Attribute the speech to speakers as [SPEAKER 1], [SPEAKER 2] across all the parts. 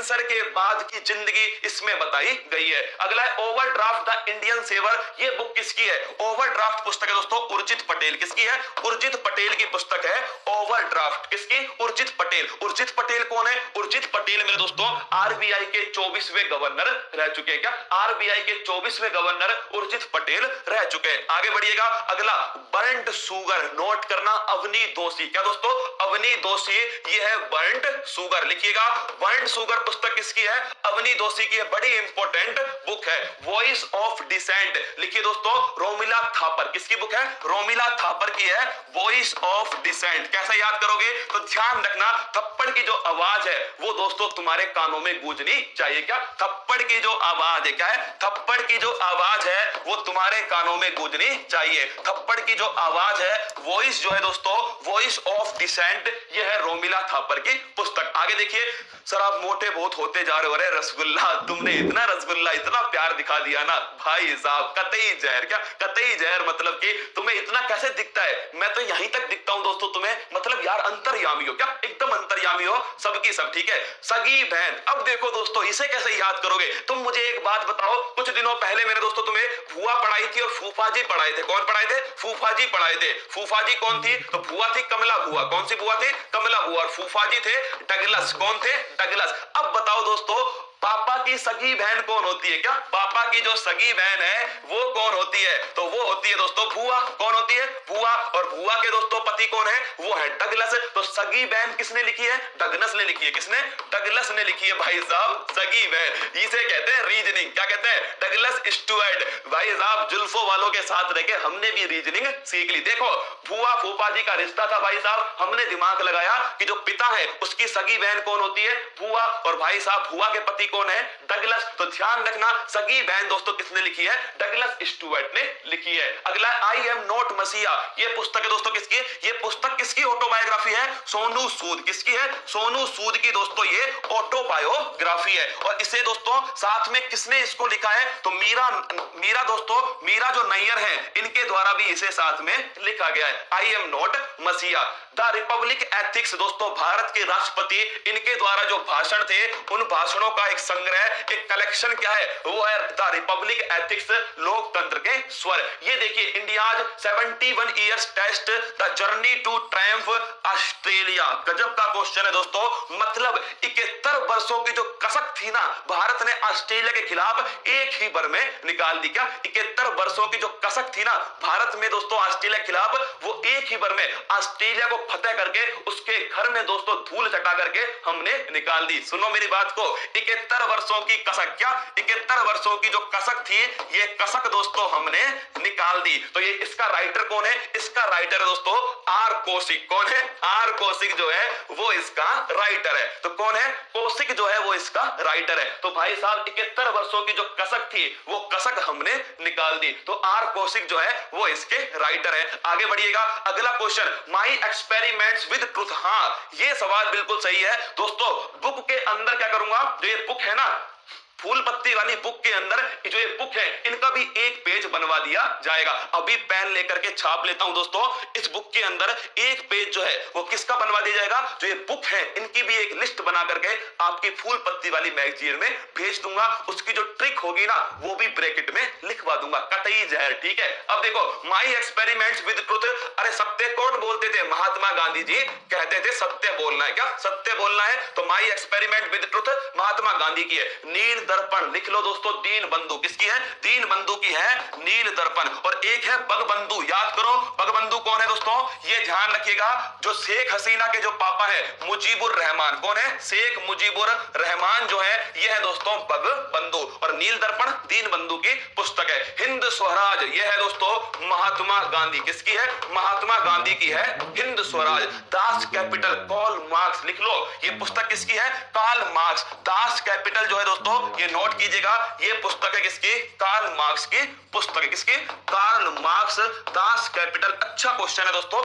[SPEAKER 1] Cancer के बाद की जिंदगी इसमें बताई गई है। अगला है ओवरड्राफ्ट द इंडियन सेवर, ये बुक किसकी है? ओवरड्राफ्ट पुस्तक है दोस्तों उर्जित पटेल। किसकी है? उर्जित पटेल की पुस्तक है ओवरड्राफ्ट। किसकी? उर्जित पटेल। उर्जित पटेल कौन है? उर्जित पटेल मेरे दोस्तों आरबीआई के 24वें गवर्नर रह चुके हैं। क्या? आरबीआई के 24वें गवर्नर उर्जित पटेल रह चुके हैं। आगे बढ़िएगा। अगला बर्न्ड शुगर, नोट करना, अवनी दोषी। क्या दोस्तों? अवनी दोषी, ये है बर्न्ड शुगर। लिखिएगा बर्न्ड शुगर पुस्तक किसकी है? अवनी दोषी की है। बड़ी इंपॉर्टेंट बुक है। वॉइस ऑफ डिसेंट, लिखिए दोस्तों रोमिला थापर। किसकी बुक है? रोमिला थापर की है वॉइस ऑफ डिसेंट। कैसे याद करोगे? तो ध्यान रखना, थप्पड़ की जो आवाज है वो दोस्तों तुम्हारे कानों में गूंजनी चाहिए। क्या? थप्पड़ की जो आवाज है, क्या है? थप्पड़ की जो आवाज है वो तुम्हारे कानों में गूंजनी चाहिए। थप्पड़ की जो आवाज है, वॉइस जो है दोस्तों, वॉइस ऑफ डिसेंट, ये है रोमिला थापर की पुस्तक। आगे देखिए, सर आप मोटे बहुत होते जा रहे हो। अरे रसगुल्ला, तुमने इतना रसगुल्ला, इतना प्यार दिखा दिया ना भाई साहब, कतई जहर। क्या? कतई जहर मतलब कि तुम्हें इतना कैसे दिखता है? मैं तो यहीं तक दिखता हूं दोस्तों तुम्हें, मतलब यार अंतर्यामी हो। क्या? एकदम अंतर्यामी हो सबकी सब। ठीक है, सगी बहन। अब देखो दोस्तों, इसे कैसे याद करोगे? तुम मुझे एक बात बताओ, कुछ दिनों पहले मैंने दोस्तों तुम्हें फुआ पढ़ाई थी और फूफा जी पढ़ाए थे। कौन पढ़ाए थे? फूफा जी पढ़ाए थे। फूफा जी कौन थी? तो फुआ थी कमला बुआ। कौन सी बुआ थी? कमला बुआ। और फूफा जी थे डगलस। कौन थे? डगलस। अब बताओ दोस्तों, पापा की सगी बहन कौन होती है? क्या? पापा की जो सगी बहन है वो कौन होती है? तो वो होती है दोस्तों बुआ। कौन होती है? बुआ। और बुआ के दोस्तों पति कौन है? वो है डगलस। तो सगी बहन किसने लिखी है? डगलस ने लिखी है। किसने? डगलस ने लिखी है भाई साहब, सगी बहन। इसे कहते हैं रीजनिंग। क्या कहते हैं? Douglas Stuart. भाई साहब जुल्फों वालों के साथ रह के हमने भी रीजनिंग सीख ली। देखो बुआ फूफा जी का रिश्ता था भाई साहब, हमने दिमाग लगाया कि जो पिता है उसकी सगी बहन कौन होती है? बुआ। और भाई साहब बुआ के पति कौन है? डगलस। तो ध्यान रखना, सगी बहन दोस्तों किसने लिखी है? डगलस स्टुअर्ट ने लिखी है। अगला आई एम नॉट मसीहा, ये पुस्तक है दोस्तों किसकी? ये पुस्तक किसकी ऑटोबायोग्राफी है? सोनू सूद। किसकी है? सोनू सूद की दोस्तों ये ऑटोबायोग्राफी है। और इसे दोस्तों साथ में किसने इसको लिखा है? तो मीरा दोस्तों, मीरा जो नैयर है इनके द्वारा भी इसे साथ में लिखा गया है। आई एम नॉट मसीहा। द रिपब्लिक एथिक्स दोस्तों, भारत के राष्ट्रपति इनके द्वारा जो भाषण थे उन भाषणों का एक संग्रह, एक कलेक्शन क्या है? वो है द रिपब्लिक एथिक्स, लोकतंत्र के स्वर। ये देखिए, India's 71 years test the journey to triumph Australia. गजब का क्वेश्चन है दोस्तों। मतलब 71 वर्षों की जो कसक थी ना भारत ने ऑस्ट्रेलिया के खिलाफ एक ही बार में निकाल दी। क्या? 71 वर्षों की जो कसक थी ना भारत में दोस्तों ऑस्ट्रेलिया के खिलाफ, वो एक ही बार में ऑस्ट्रेलिया को फतेह करके उसके घर में दोस्तों धूल चटा करके हमने निकाल दी। सुनो मेरी बात को, 71 वर्षों की कसक। क्या? 71 वर्षों की जो कसक थी, ये कसक दोस्तों हमने निकाल दी। तो ये इसका राइटर कौन है? इसका राइटर दोस्तों आर कौशिक। कौन है? आर कौशिक जो है वो इसका राइटर है। तो कौन है? कौशिक जो है वो इसका राइटर है। तो भाई साहब 71 वर्षों की जो कसक थी वो कसक हमने निकाल दी। तो आर कौशिक जो है वो इसके राइटर है। आगे बढ़िएगा। अगला question, my experiments with truth. हाँ, ये सवाल बिल्कुल सही है दोस्तों। बुक के अंदर क्या करूंगा, जो ये बुक है ना फूल पत्ती वाली बुक के अंदर जो ये बुक है इनका भी एक पेज बनवा दिया जाएगा। अभी पेन लेकर के छाप लेता हूं दोस्तों। इस बुक के अंदर एक पेज जो है वो किसका बनवा दिया जाएगा? जो ये बुक है इनकी भी एक लिस्ट बना करके आपकी फूल पत्ती वाली मैगजीन में भेज दूंगा। उसकी जो ट्रिक होगी ना वो भी ब्रैकेट में लिखवा दूंगा, कतई जहर। ठीक है, अब देखो, माई एक्सपेरिमेंट्स विद ट्रुथ। अरे सत्य कौन बोलते थे? महात्मा गांधी जी कहते थे सत्य बोलना है। क्या? सत्य बोलना है। तो माई एक्सपेरिमेंट विद ट्रुथ महात्मा गांधी की है। नील दर्पण लिख लो दोस्तों, दीन बंधु किसकी है? दीन बंधु की है नील दर्पण। और एक है बंगबंधु, याद करो बंगबंधु कौन है दोस्तों? ये ध्यान रखिएगा, जो शेख हसीना के जो पापा है मुजीबुर रहमान। कौन है? शेख मुजीबुर रहमान जो है ये है दोस्तों बंगबंधु। और नील दर्पण दीन बंधु की पुस्तक है। हिंद स्वराज ये है दोस्तों महात्मा गांधी। किसकी है? महात्मा गांधी की है Hind Swaraj. Das Kapital Karl Marx लिख लो, ये पुस्तक किसकी है? Karl Marx. दास कैपिटल जो है दोस्तों ये नोट कीजिएगा, ये पुस्तक है किसकी? कार्ल मार्क्स की पुस्तक है। किसकी? Karl Marx, Das Kapital. अच्छा क्वेश्चन है दोस्तों,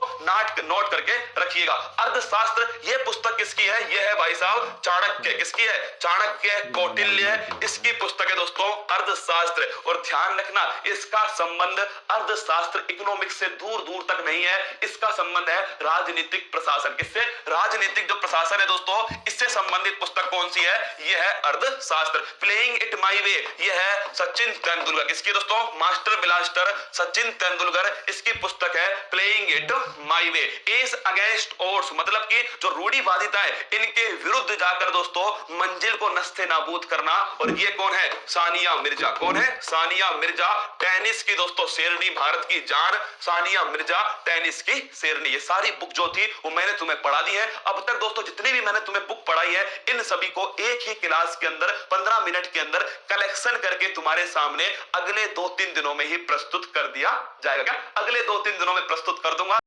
[SPEAKER 1] नोट करके रखिएगा। अर्थशास्त्र, ये पुस्तक किसकी है? ये है भाई साहब चाणक्य। किसकी है? चाणक्य, कौटिल्य, इसकी पुस्तक है दोस्तों अर्थशास्त्र। और ध्यान रखना, इसका संबंध अर्थशास्त्र इकोनॉमिक्स से दूर दूर तक नहीं है, इसका संबंध है राजनीतिक प्रशासन। किससे? राजनीतिक जो प्रशासन है दोस्तों, इससे संबंधित पुस्तक कौन सी है? यह है अर्थशास्त्र। प्लेइंग इट माई वे, यह है सचिन तेंदुलकर। किसकी दोस्तों? मास्टर ब्लास्टर सचिन तेंदुलकर, इसकी पुस्तक है playing it my way. S against odds, मतलब कि जो रूढ़िवादिता है इनके विरुद्ध जाकर दोस्तों मंजिल को नस्ते नाबूद करना। और ये कौन है? सानिया मिर्जा। कौन है? सानिया मिर्जा, टेनिस की दोस्तों शेरनी, भारत की जान सानिया मिर्जा, टेनिस की शेरनी। ये सारी बुक जो थी वो मैंने तुम्हें पढ़ा दी है। अब तक दोस्तों जितनी भी मैंने तुम्हें बुक पढ़ाई है, इन सभी को एक ही क्लास के अंदर 15 मिनट के अंदर कलेक्शन करके तुम्हारे सामने अगले 2-3 दिनों में ही प्रस्तुत कर दिया जाएगा। क्या? अगले 2-3 दिनों में प्रस्तुत कर दूंगा।